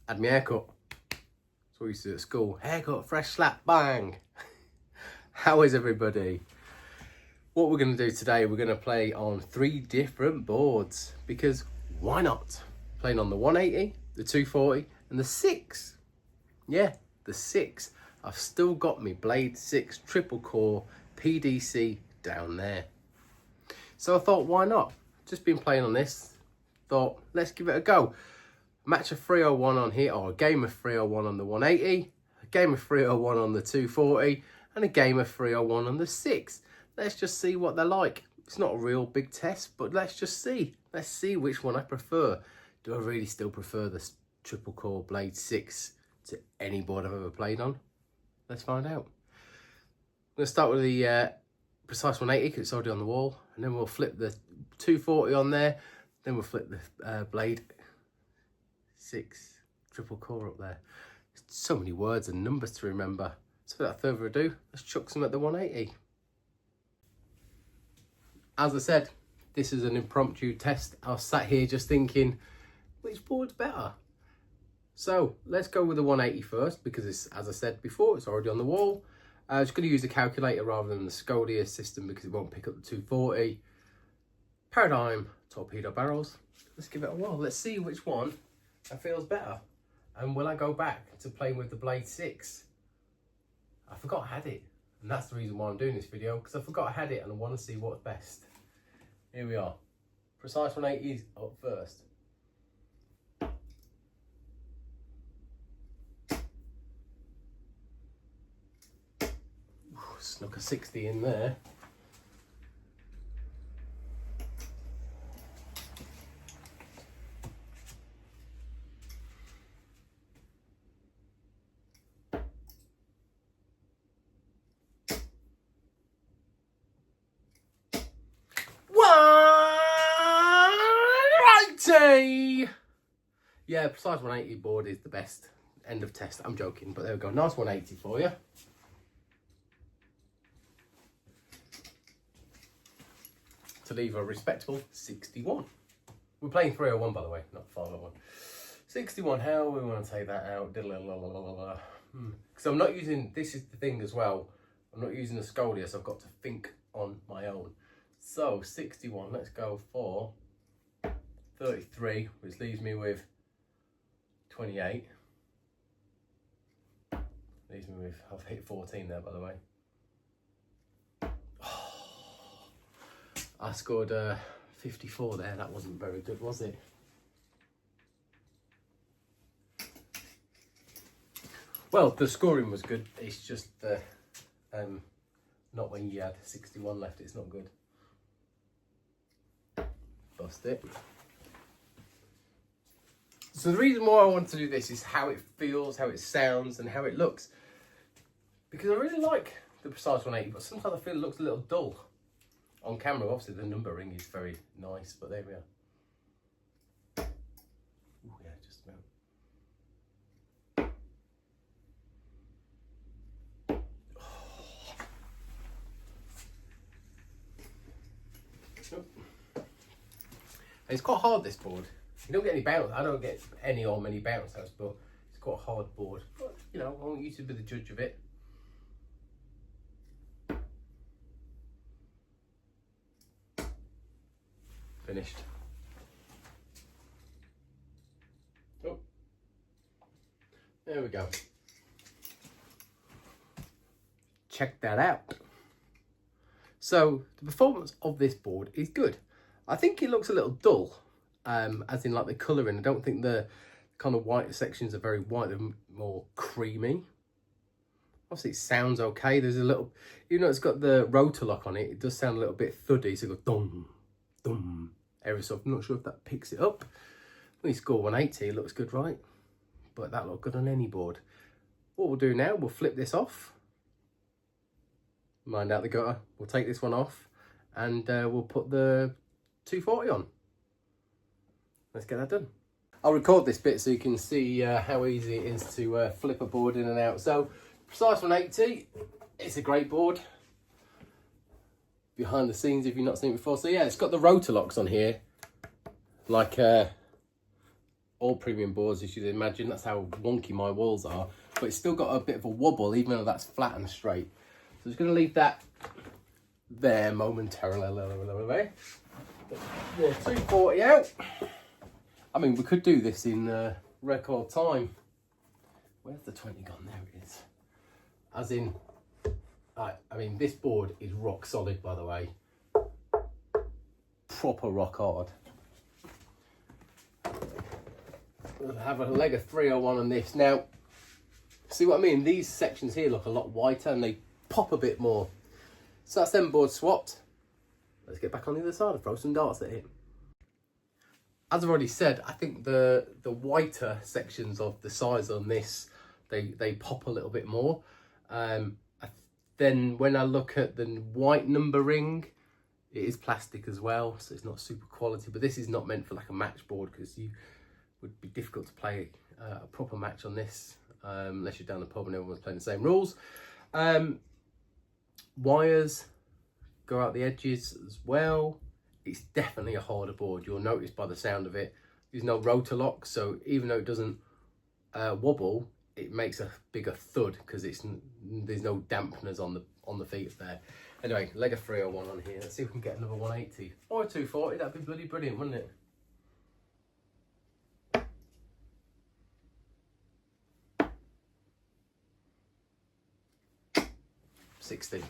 Had my haircut. That's what we used to do at school. Haircut, fresh slap, bang. How is everybody? What we're going to do today, we're going to play on 3 different boards. Because why not? Playing on the 180, the 240 and the 6. Yeah, the 6. I've still got my Blade 6 triple core PDC down there. So I thought, why not? Just been playing on this. Thought, let's give it a go. Match of 301 on here, or a game of 301 on the 180, a game of 301 on the 240, and a game of 301 on the 6. Let's just see what they're like. It's not a real big test, but let's just see. Let's see which one I prefer. Do I really still prefer the triple core Blade 6 to any board I've ever played on? Let's find out. I'm going to start with the Precise 180 because it's already on the wall, and then we'll flip the 240 on there, then we'll flip the Blade 6 triple core up there. So many words and numbers to remember. So without further ado, let's chuck some at the 180. As I said, this is an impromptu test. I was sat here just thinking, which board's better? So let's go with the 180 first, because it's, as I said before, it's already on the wall. I'm just going to use the calculator rather than the Scodia system because it won't pick up the 240. Paradigm torpedo barrels. Let's give it a whirl. Let's see which one feels better. And will I go back to playing with the Blade 6? I forgot I had it. And that's the reason why I'm doing this video, because I forgot I had it and I want to see what's best. Here we are. Precise 180 up first. Snuck a 60 in there. Yeah, Precise 180 board is the best. End of test. I'm joking, but there we go. Nice 180 for you. To leave a respectable 61. We're playing 301, by the way, not 501. 61, how we want to take that out? Because I'm not using, this is the thing as well, I'm not using the Scodia, so I've got to think on my own. So 61, let's go for 33, which leaves me with 28. Leaves me with, I've hit 14 there, by the way. I scored 54 there. That wasn't very good, was it? Well, the scoring was good. It's just not when you had 61 left. It's not good. Bust it. So the reason why I want to do this is how it feels, how it sounds, and how it looks. Because I really like the Precise 180, but sometimes I feel it looks a little dull. On camera, obviously, the numbering is very nice, but there we are. Ooh, yeah, just about. It's quite hard, this board. You don't get any bounce. I don't get any or many bounce outs, but it's quite a hard board. But, you know, I want you to be the judge of it. Finished. Oh, there we go. Check that out. So the performance of this board is good. I think it looks a little dull, as in like the colouring. I don't think the kind of white sections are very white, they're more creamy. Obviously it sounds okay. There's a little, even though it's got the rotor lock on it, it does sound a little bit thuddy, so it goes dum, dum, every so often. I'm not sure if that picks it up. When you score 180, it looks good, right? But that looks good on any board. What we'll do now, we'll flip this off. Mind out the gutter. We'll take this one off and we'll put the 240 on. Let's get that done. I'll record this bit so you can see how easy it is to flip a board in and out. So, Precise 180, it's a great board. Behind the scenes if you've not seen it before. So yeah, it's got the rotor locks on here, like all all premium boards, as you'd imagine. That's how wonky my walls are. But it's still got a bit of a wobble, even though that's flat and straight. So I'm just going to leave that there momentarily. The 240 out. I mean, we could do this in record time. Where's the 20 gone? There it is. As in, I mean, this board is rock solid, by the way. Proper rock hard. We'll have a leg of 301 on this. Now, see what I mean? These sections here look a lot whiter and they pop a bit more. So that's them boards swapped. Let's get back on the other side and throw some darts at it. As I've already said, I think the whiter sections of the sides on this, they pop a little bit more. Then when I look at the white numbering, it is plastic as well, so it's not super quality. But this is not meant for like a match board, because you would be difficult to play a proper match on this unless you're down the pub and everyone's playing the same rules. Wires go out the edges as well. It's definitely a harder board. You'll notice by the sound of it. There's no rotor lock, so even though it doesn't wobble, it makes a bigger thud because there's no dampeners on the feet there. Anyway, leg of 301 on here. Let's see if we can get another 180 or a 240. That'd be bloody brilliant, wouldn't it? $60.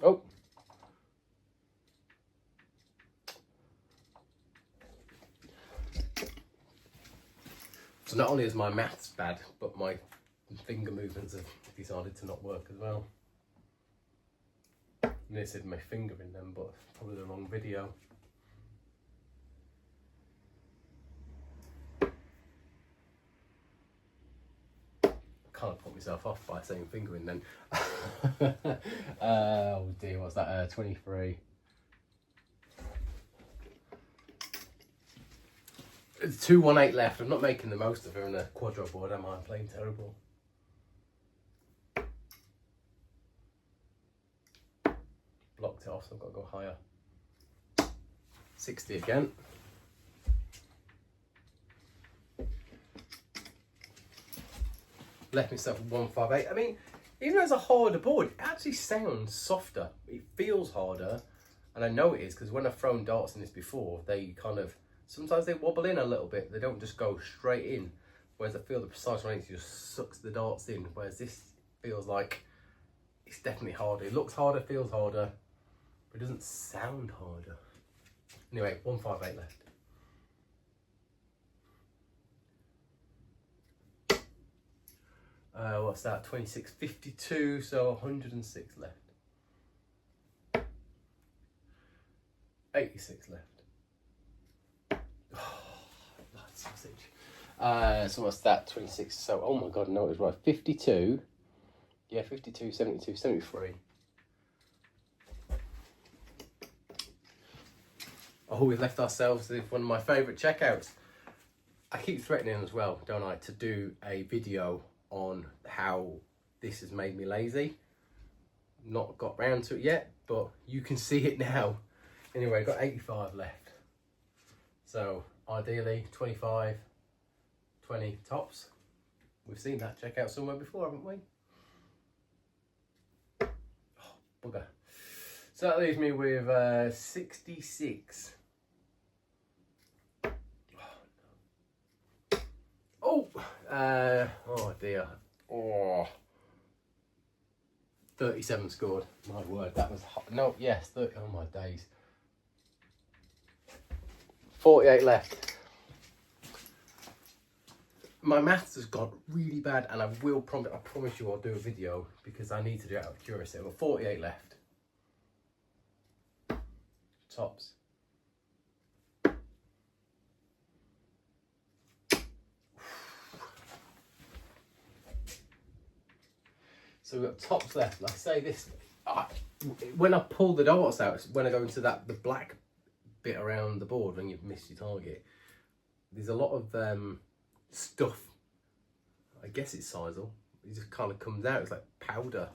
Oh. So not only is my maths bad, but my finger movements have decided to not work as well. Nearly said my finger in them, but probably the wrong video. Kind of put myself off by saying finger in then. Oh dear, what's that? 23. There's 218 left. I'm not making the most of it on a quadro board, am I? I'm playing terrible. Blocked it off, so I've got to go higher. 60 again. Left myself a 158. I mean, even though it's a harder board, it actually sounds softer. It feels harder, and I know it is because when I've thrown darts in this before, they kind of, sometimes they wobble in a little bit. They don't just go straight in. Whereas I feel the precise 180 just sucks the darts in. Whereas this feels like it's definitely harder. It looks harder, feels harder, but it doesn't sound harder. Anyway, 158 left. What's that? 26.52, so 106 left. 86 left. Oh, that sausage. So what's that? 26. So, oh my god, no, it was right. 52. Yeah, 52, 72, 73. Oh, we left ourselves with one of my favourite checkouts. I keep threatening as well, don't I, to do a video on how this has made me lazy. Not got round to it yet, but you can see it now. Anyway, got 85 left. So ideally 25, 20 tops. We've seen that checkout somewhere before, haven't we? Oh, bugger. So that leaves me with 66. Oh dear. Oh. 37 scored. My word, that was hot. No, yes, 30. Oh my days. 48 left. My maths has got really bad, and I promise you I'll do a video because I need to do it out of curiosity. I've got 48 left. Tops. So we've got tops left. Like I say, this, when I pull the darts out, when I go into the black bit around the board when you've missed your target, there's a lot of stuff. I guess it's sisal. It just kind of comes out. It's like powder.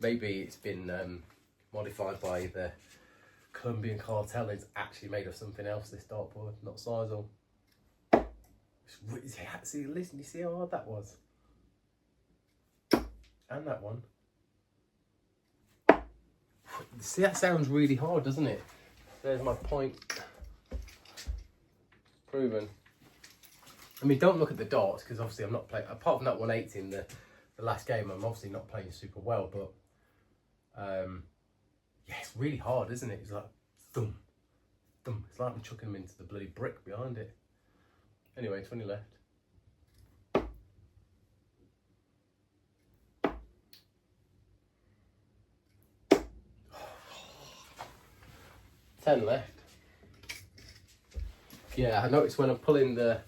Maybe it's been modified by the Colombian cartel is actually made of something else, this dartboard, not sisal. See, listen, you see how hard that was? And that one. See, that sounds really hard, doesn't it? There's my point. Proven. I mean, don't look at the darts, because obviously I'm not playing, apart from that 180 in the last game, I'm obviously not playing super well, but yeah, it's really hard, isn't it? It's like, thump, thump. It's like I'm chucking them into the bloody brick behind it. Anyway, 20 left. 10 left. Yeah, I noticed when I'm pulling the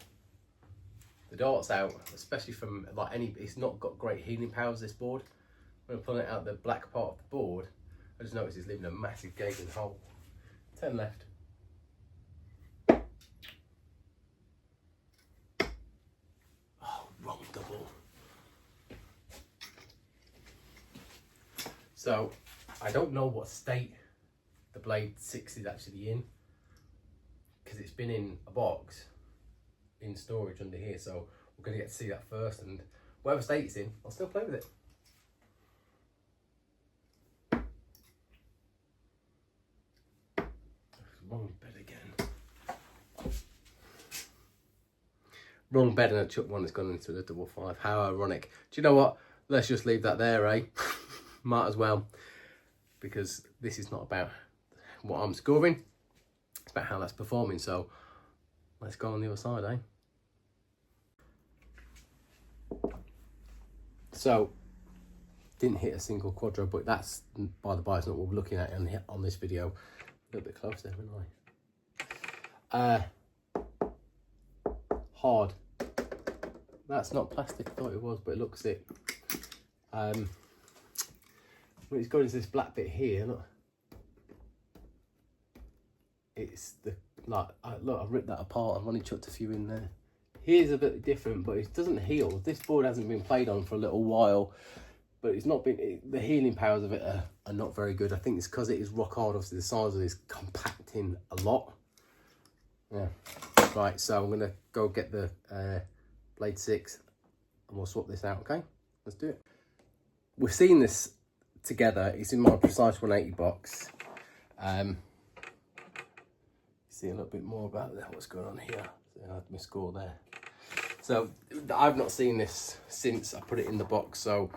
darts out, especially from like it's not got great healing powers, this board. When I'm pulling it out the black part of the board, I just noticed it's leaving a massive gaping hole. 10 left. Oh, wrong double. So, I don't know what state the Blade 6 is actually in, because it's been in a box in storage under here, so we're going to get to see that first, and whatever state it's in, I'll still play with it. Wrong bed again. Wrong bed and a chuck one that's gone into the 5-5. How ironic. Do you know what? Let's just leave that there, eh? Might as well, because this is not about what I'm scoring, it's about how that's performing. So let's go on the other side, eh? So didn't hit a single quadro, but that's, by the by, it's not what we're looking at on this video. A little bit close there, haven't I? Hard. That's not plastic, I thought it was, but it looks it. When it's going into this black bit here, look. It's the, like, look, I've ripped that apart, I've only chucked a few in there. Here's a bit different, but it doesn't heal. This board hasn't been played on for a little while, but it's not been, the healing powers of it are not very good. I think it's because it is rock hard. Obviously the size of it is compacting a lot. Yeah. Right, so I'm gonna go get the Blade 6 and we'll swap this out, okay? Let's do it. We've seen this together. It's in my Precise 180 box. See a little bit more about that, what's going on here. So I had my score there. So I've not seen this since I put it in the box, so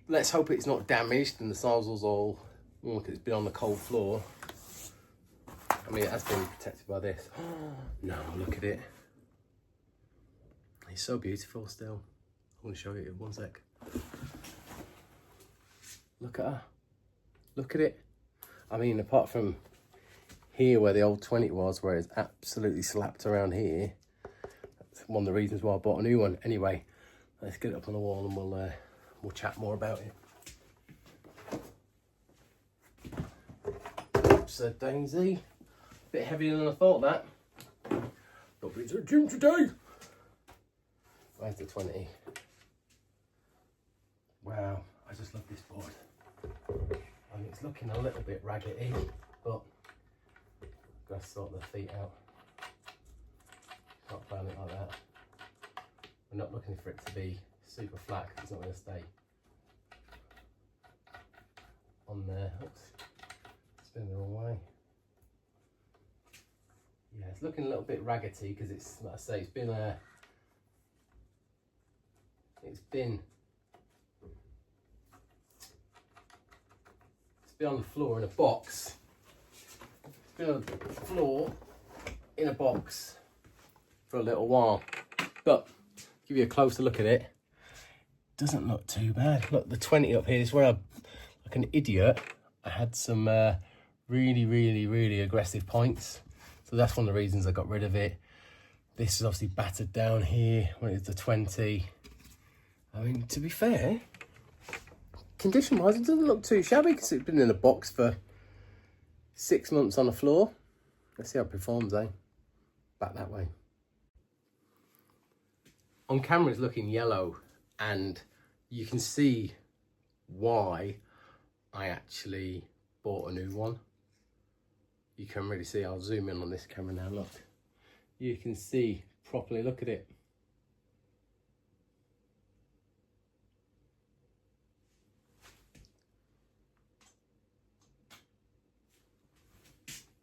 let's hope it's not damaged and the sizel's all, look, it's been on the cold floor. I mean, it has been protected by this. No, look at it. It's so beautiful still. I want to show you in one sec. Look at her. Look at it. I mean, apart from here where the old 20 was, where it's absolutely slapped around here, that's one of the reasons why I bought a new one. Anyway, let's get it up on the wall and we'll chat more about it. Oops, a daisy. Bit heavier than I thought that. Not been to the gym today. Where's the 20? Wow, I just love this board. I mean, it's looking a little bit raggedy, but I'm going to sort the feet out. Can't plan it like that. We're not looking for it to be super flat, because it's not going to stay on there. Oops, spin the wrong way. Yeah, it's looking a little bit raggedy because it's, like I say, it's been on the floor in a box. It's been on the floor in a box for a little while. But give you a closer look at it. Doesn't look too bad. Look, the 20 up here is where I, like an idiot, I had some really aggressive points. So that's one of the reasons I got rid of it. This is obviously battered down here when it's the 20. I mean, to be fair, condition-wise, it doesn't look too shabby because it's been in a box for 6 months on the floor. Let's see how it performs, eh? Back that way. On camera, it's looking yellow, and you can see why I actually bought a new one. you can really see. I'll zoom in on this camera now, look. You can see properly, look at it.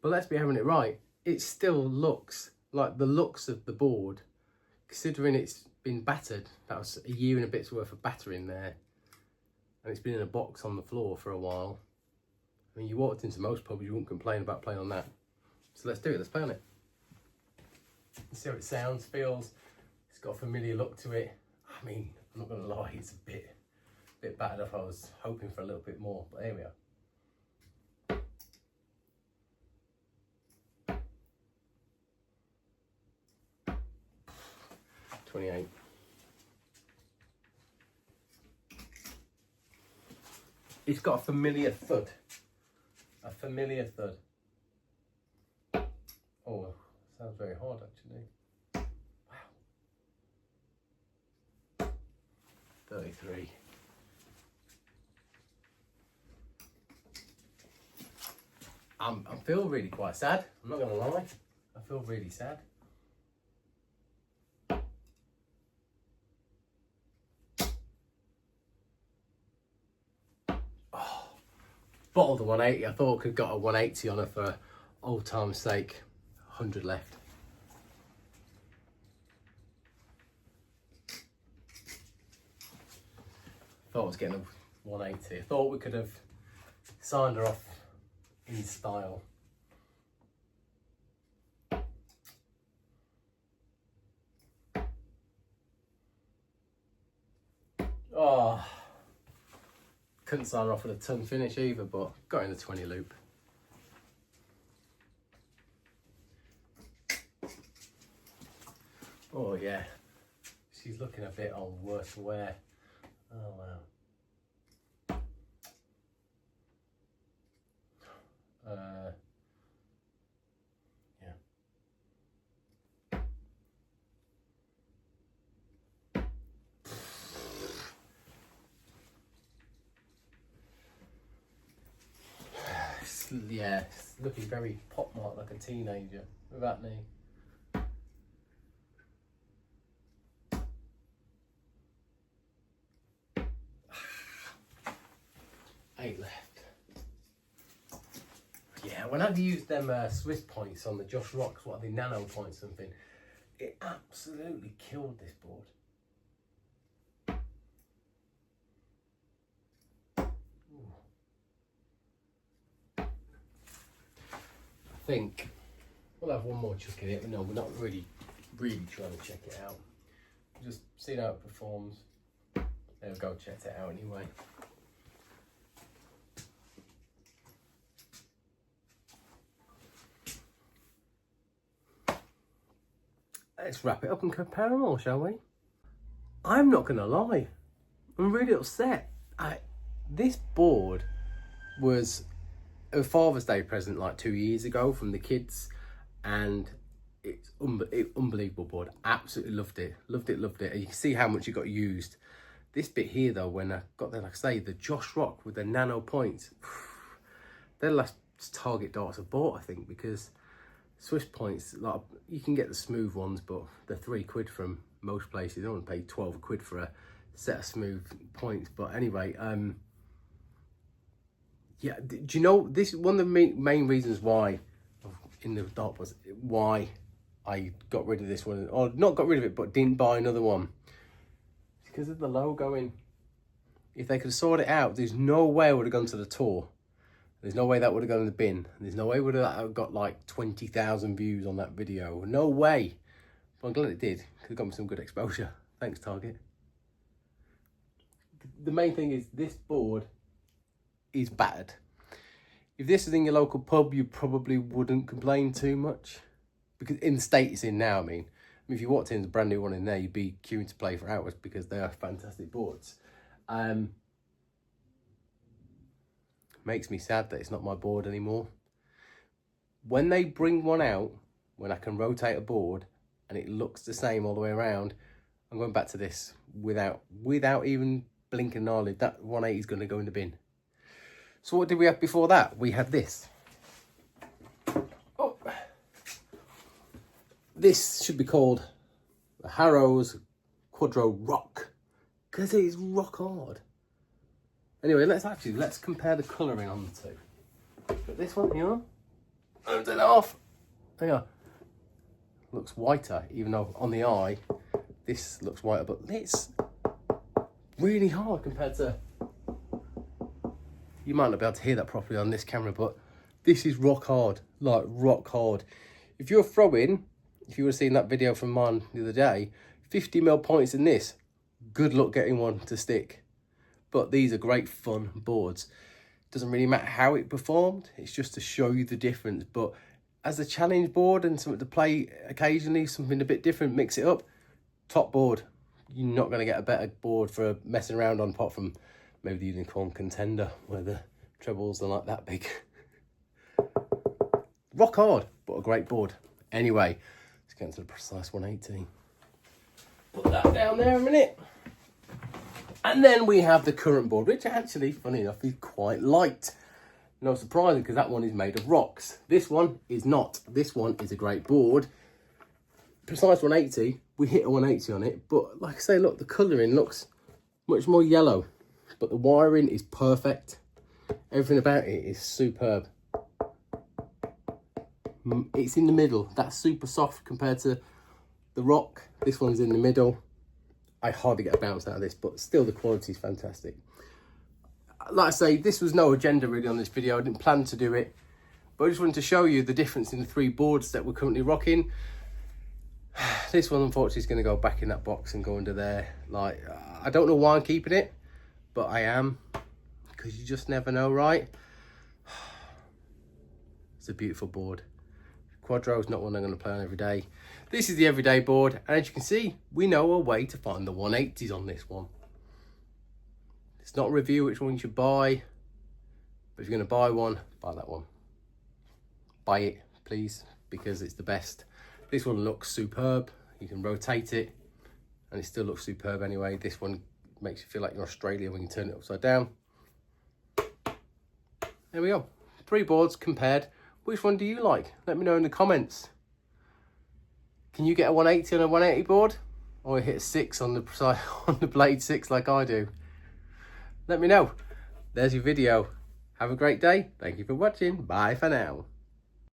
But let's be having it right. It still looks like the looks of the board, considering it's been battered. That was a year and a bit's worth of battering there. And it's been in a box on the floor for a while. I mean, you walked into most pubs, you wouldn't complain about playing on that. So let's do it, let's play on it. Let's see how it sounds, feels. It's got a familiar look to it. I mean, I'm not gonna lie, it's a bit battered up. I was hoping for a little bit more, but here we are. 28. It's got a familiar thud. A familiar thud. Oh, sounds very hard actually. Wow. 33. I feel really quite sad. I'm not gonna lie. I feel really sad. Bottled the 180. I thought I could got a 180 on her for old time's sake. 100 left. Thought I was getting a 180. I thought we could have signed her off in style. Oh. Couldn't sign off with a ton finish either, but got in the 20 loop. Oh yeah, she's looking a bit on worse wear. Oh wow. Yeah. Yeah, it's looking very pockmarked like a teenager with that knee. 8 left. Yeah, when I've used them Swiss points on the Josh Rocks, what are they, nano points something, it absolutely killed this board. I think we'll have one more chuck at it, but no, we're not really trying to check it out. Just see how it performs. There we go, checked it out anyway. Let's wrap it up and compare them all, shall we? I'm not gonna lie, I'm really upset. This board was a Father's Day present like 2 years ago from the kids, and it's unbelievable board. Absolutely loved it, and you can see how much it got used. This bit here though, when I got there, like I say, the Josh Rock with the nano points, they're the last target darts I bought, I think, because Swiss points, like, you can get the smooth ones, but they're £3 from most places. I don't want to pay 12 quid for a set of smooth points. But anyway, yeah, do you know, this is one of the main reasons why in the Dartboard, why I got rid of this one, or not got rid of it, but didn't buy another one. It's because of the logoing. If they could have sorted it out, there's no way I would have gone to the tour. There's no way that would have gone in the bin. There's no way would have got like 20,000 views on that video. No way. But I'm glad it did, because it got me some good exposure. Thanks, Target. The main thing is this board is battered. If this is in your local pub, you probably wouldn't complain too much, because in the state it's in now, I mean if you walked in a brand new one in there, you'd be queuing to play for hours, because they are fantastic boards. Makes me sad that it's not my board anymore. When they bring one out, when I can rotate a board and it looks the same all the way around, I'm going back to this without even blinking an eyelid. That 180 is going to go in the bin. So what did we have before that? We had this. This should be called the Harrows Quadro Rock, because it is rock hard. Anyway, let's compare the colouring on the two. But this one here, turn it off. There you are. Looks whiter, even though on the eye this looks whiter, but it's really hard compared to, you might not be able to hear that properly on this camera, but this is rock hard, like rock hard. If you're throwing, if you would have seen that video from mine the other day, 50mm points in this, good luck getting one to stick. But these are great fun boards. Doesn't really matter how it performed, it's just to show you the difference. But as a challenge board and something to play occasionally, something a bit different, mix it up, top board. You're not going to get a better board for messing around on, apart from maybe the Unicorn Contender, where the trebles are like that big. Rock hard, but a great board. Anyway, let's get into the Precise 180. Put that down there a minute. And then we have the current board, which actually, funny enough, is quite light. No surprising, because that one is made of rocks. This one is not. This one is a great board. Precise 180, we hit a 180 on it, but like I say, look, the colouring looks much more yellow, but the wiring is perfect. Everything about it is superb. It's in the middle. That's super soft compared to the rock. This one's in the middle. I hardly get a bounce out of this, but still the quality is fantastic. Like I say, this was no agenda really on this video. I didn't plan to do it, but I just wanted to show you the difference in the three boards that we're currently rocking. This one, unfortunately, is going to go back in that box and go under there. Like, I don't know why I'm keeping it, but I am, because you just never know, right? It's a beautiful board. Quadro is not one I'm going to play on every day. This is the everyday board, and as you can see, we know a way to find the 180s on this one. It's not a review which one you should buy, but if you're going to buy one, buy that one. Buy it, please, because it's the best. This one looks superb. You can rotate it, and it still looks superb anyway. This one makes you feel like you're Australia when you turn it upside down. There we go. Three boards compared. Which one do you like? Let me know in the comments. Can you get a 180 on a 180 board? Or hit a 6 on the Blade 6 like I do? Let me know. There's your video. Have a great day. Thank you for watching. Bye for now.